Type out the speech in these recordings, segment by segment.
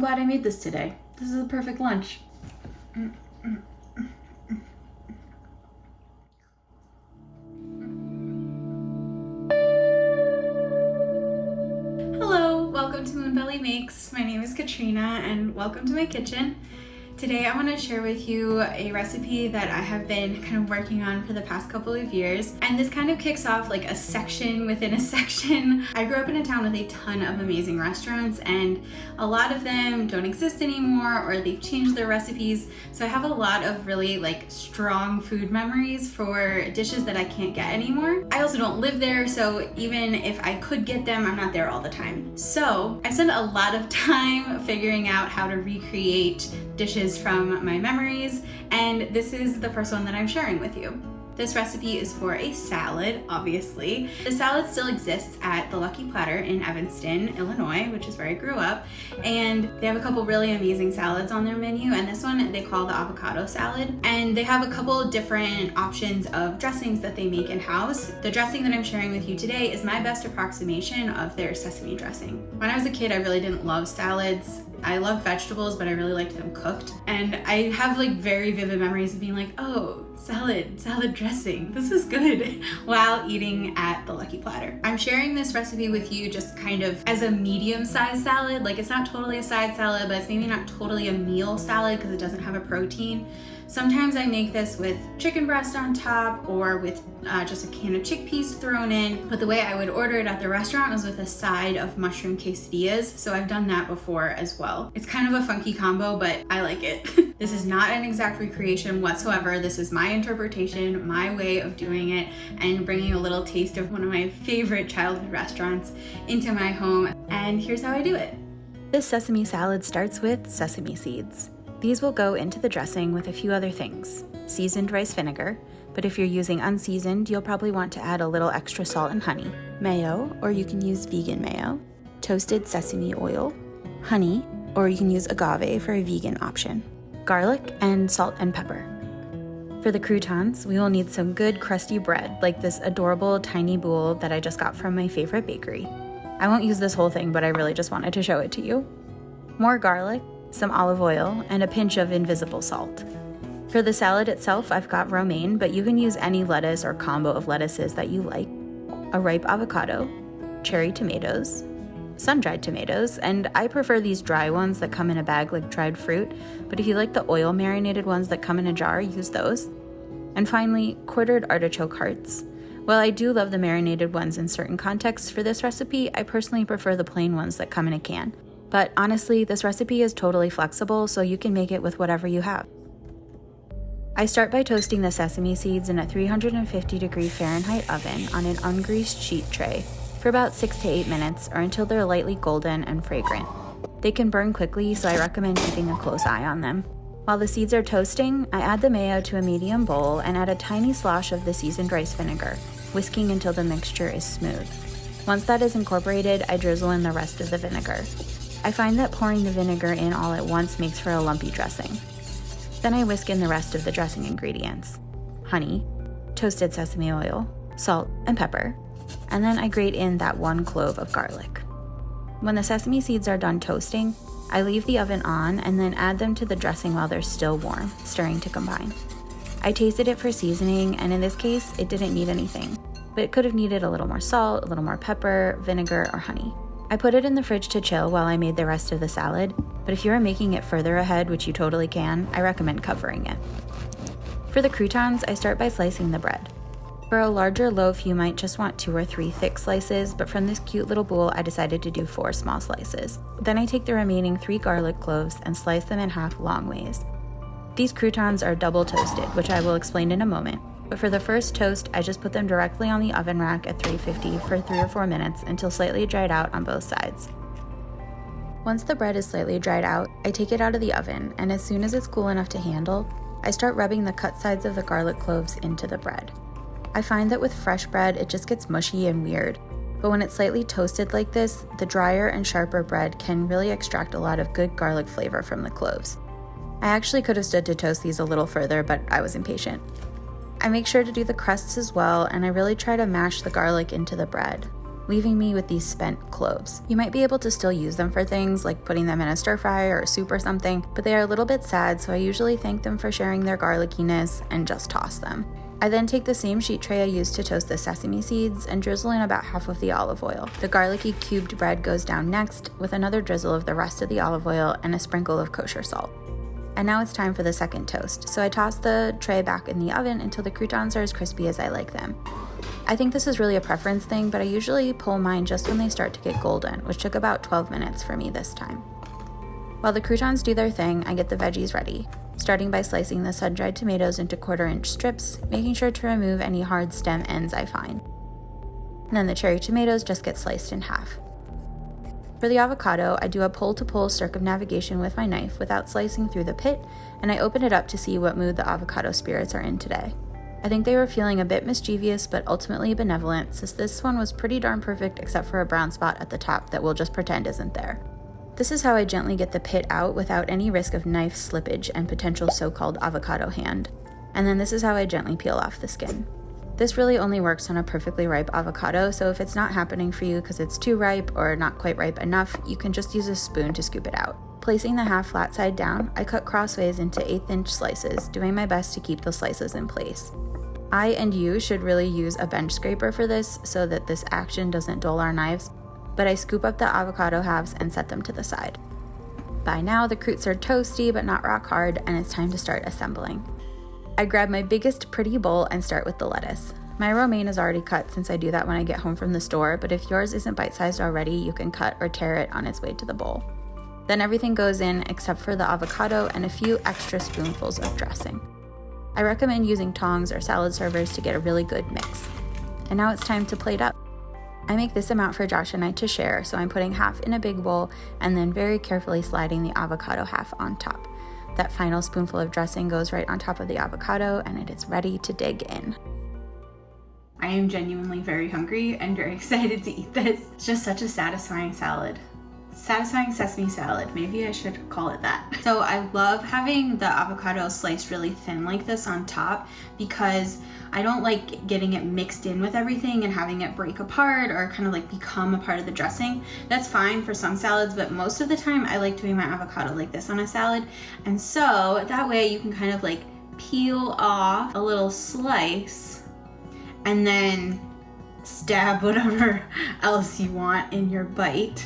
glad I made this today. This is a perfect lunch. Hello, welcome to Moonbelly Makes. My name is Katrina and welcome to my kitchen. Today I want to share with you a recipe that I have been kind of working on for the past couple of years. And this kind of kicks off like a section within a section. I grew up in a town with a ton of amazing restaurants and a lot of them don't exist anymore or they've changed their recipes. So I have a lot of really like strong food memories for dishes that I can't get anymore. I also don't live there, so even if I could get them, I'm not there all the time. So I spend a lot of time figuring out how to recreate dishes from my memories, and this is the first one that I'm sharing with you. This recipe is for a salad, obviously. The salad still exists at the Lucky Platter in Evanston, Illinois, which is where I grew up, and they have a couple really amazing salads on their menu, and this one they call the avocado salad. And they have a couple different options of dressings that they make in-house. The dressing that I'm sharing with you today is my best approximation of their sesame dressing. When I was a kid, I really didn't love salads. I love vegetables, but I really liked them cooked. And I have like very vivid memories of being like, oh, salad dressing, this is good, while eating at the Lucky Platter. I'm sharing this recipe with you just kind of as a medium-sized salad. Like, it's not totally a side salad, but it's maybe not totally a meal salad because it doesn't have a protein. Sometimes I make this with chicken breast on top or with just a can of chickpeas thrown in, but the way I would order it at the restaurant was with a side of mushroom quesadillas, so I've done that before as well. It's kind of a funky combo, but I like it. This is not an exact recreation whatsoever. This is my interpretation, my way of doing it, and bringing a little taste of one of my favorite childhood restaurants into my home, and here's how I do it. This sesame salad starts with sesame seeds. These will go into the dressing with a few other things. Seasoned rice vinegar, but if you're using unseasoned, you'll probably want to add a little extra salt and honey. Mayo, or you can use vegan mayo. Toasted sesame oil. Honey, or you can use agave for a vegan option. Garlic, and salt and pepper. For the croutons, we will need some good crusty bread, like this adorable tiny bowl that I just got from my favorite bakery. I won't use this whole thing, but I really just wanted to show it to you. More garlic, some olive oil, and a pinch of invisible salt. For the salad itself, I've got romaine, but you can use any lettuce or combo of lettuces that you like, a ripe avocado, cherry tomatoes, sun-dried tomatoes, and I prefer these dry ones that come in a bag like dried fruit, but if you like the oil marinated ones that come in a jar, use those. And finally, quartered artichoke hearts. While I do love the marinated ones in certain contexts for this recipe, I personally prefer the plain ones that come in a can. But honestly, this recipe is totally flexible, so you can make it with whatever you have. I start by toasting the sesame seeds in a 350-degree Fahrenheit oven on an ungreased sheet tray for about 6 to 8 minutes or until they're lightly golden and fragrant. They can burn quickly, so I recommend keeping a close eye on them. While the seeds are toasting, I add the mayo to a medium bowl and add a tiny slosh of the seasoned rice vinegar, whisking until the mixture is smooth. Once that is incorporated, I drizzle in the rest of the vinegar. I find that pouring the vinegar in all at once makes for a lumpy dressing. Then I whisk in the rest of the dressing ingredients: honey, toasted sesame oil, salt, and pepper, and then I grate in that 1 clove of garlic. When the sesame seeds are done toasting, I leave the oven on and then add them to the dressing while they're still warm, stirring to combine. I tasted it for seasoning, and in this case, it didn't need anything, but it could have needed a little more salt, a little more pepper, vinegar, or honey. I put it in the fridge to chill while I made the rest of the salad, but if you are making it further ahead, which you totally can, I recommend covering it. For the croutons, I start by slicing the bread. For a larger loaf, you might just want 2 or 3 thick slices, but from this cute little bowl, I decided to do 4 small slices. Then I take the remaining 3 garlic cloves and slice them in half long ways. These croutons are double toasted, which I will explain in a moment. But for the first toast, I just put them directly on the oven rack at 350 for 3 or 4 minutes until slightly dried out on both sides. Once the bread is slightly dried out, I take it out of the oven, and as soon as it's cool enough to handle, I start rubbing the cut sides of the garlic cloves into the bread. I find that with fresh bread, it just gets mushy and weird, but when it's slightly toasted like this, the drier and sharper bread can really extract a lot of good garlic flavor from the cloves. I actually could have stood to toast these a little further, but I was impatient. I make sure to do the crusts as well, and I really try to mash the garlic into the bread. leaving me with these spent cloves. You might be able to still use them for things like putting them in a stir fry or a soup or something, but they are a little bit sad, so I usually thank them for sharing their garlickiness and just toss them. I then take the same sheet tray I used to toast the sesame seeds and drizzle in about half of the olive oil. The garlicky cubed bread goes down next, with another drizzle of the rest of the olive oil and a sprinkle of kosher salt. And now it's time for the second toast, so I toss the tray back in the oven until the croutons are as crispy as I like them. I think this is really a preference thing, but I usually pull mine just when they start to get golden, which took about 12 minutes for me this time. While the croutons do their thing, I get the veggies ready, starting by slicing the sun-dried tomatoes into 1/4-inch strips, making sure to remove any hard stem ends I find. And then the cherry tomatoes just get sliced in half. For the avocado, I do a pull-to-pull circumnavigation with my knife without slicing through the pit, and I open it up to see what mood the avocado spirits are in today. I think they were feeling a bit mischievous but ultimately benevolent, since this one was pretty darn perfect except for a brown spot at the top that we'll just pretend isn't there. This is how I gently get the pit out without any risk of knife slippage and potential so-called avocado hand. And then this is how I gently peel off the skin. This really only works on a perfectly ripe avocado, so if it's not happening for you because it's too ripe or not quite ripe enough, you can just use a spoon to scoop it out. Placing the half flat side down, I cut crossways into 1/8-inch slices, doing my best to keep the slices in place. I and you should really use a bench scraper for this so that this action doesn't dull our knives, but I scoop up the avocado halves and set them to the side. By now, the croutes are toasty but not rock hard, and it's time to start assembling. I grab my biggest pretty bowl and start with the lettuce. My romaine is already cut since I do that when I get home from the store, but if yours isn't bite-sized already, you can cut or tear it on its way to the bowl. Then everything goes in except for the avocado and a few extra spoonfuls of dressing. I recommend using tongs or salad servers to get a really good mix. And now it's time to plate up. I make this amount for Josh and I to share, so I'm putting half in a big bowl and then very carefully sliding the avocado half on top. That final spoonful of dressing goes right on top of the avocado and it is ready to dig in. I am genuinely very hungry and very excited to eat this. It's just such a satisfying salad. Satisfying sesame salad, maybe I should call it that. So I love having the avocado sliced really thin like this on top because I don't like getting it mixed in with everything and having it break apart or kind of like become a part of the dressing. That's fine for some salads, but most of the time I like doing my avocado like this on a salad. And so that way you can kind of like peel off a little slice and then stab whatever else you want in your bite.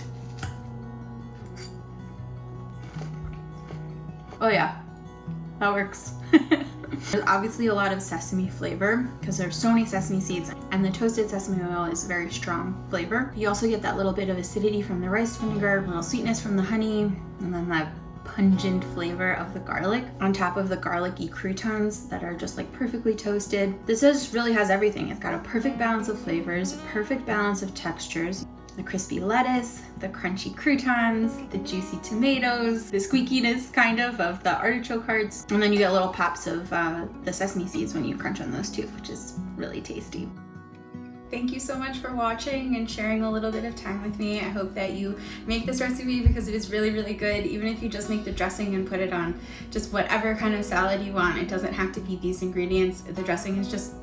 Oh yeah, that works. There's obviously a lot of sesame flavor because there's so many sesame seeds, and the toasted sesame oil is very strong flavor. You also get that little bit of acidity from the rice vinegar, a little sweetness from the honey, and then that pungent flavor of the garlic on top of the garlicky croutons that are just like perfectly toasted. This just really has everything. It's got a perfect balance of flavors, perfect balance of textures. The crispy lettuce, the crunchy croutons, the juicy tomatoes, the squeakiness kind of the artichoke hearts, and then you get little pops of the sesame seeds when you crunch on those too, which is really tasty. Thank you so much for watching and sharing a little bit of time with me. I hope that you make this recipe because it is really, really good. Even if you just make the dressing and put it on just whatever kind of salad you want, it doesn't have to be these ingredients. The dressing is just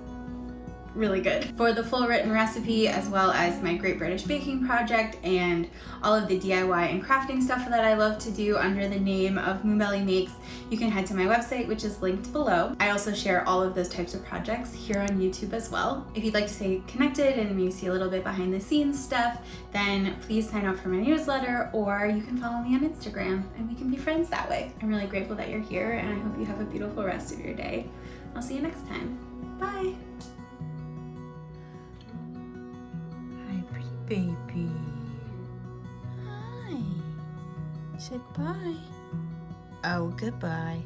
really good. For the full written recipe, as well as my Great British Baking Project and all of the DIY and crafting stuff that I love to do under the name of Moonbelly Makes, you can head to my website, which is linked below. I also share all of those types of projects here on YouTube as well. If you'd like to stay connected and maybe see a little bit behind the scenes stuff, then please sign up for my newsletter, or you can follow me on Instagram and we can be friends that way. I'm really grateful that you're here, and I hope you have a beautiful rest of your day. I'll see you next time. Bye. Baby. Hi. Say goodbye. Oh, goodbye.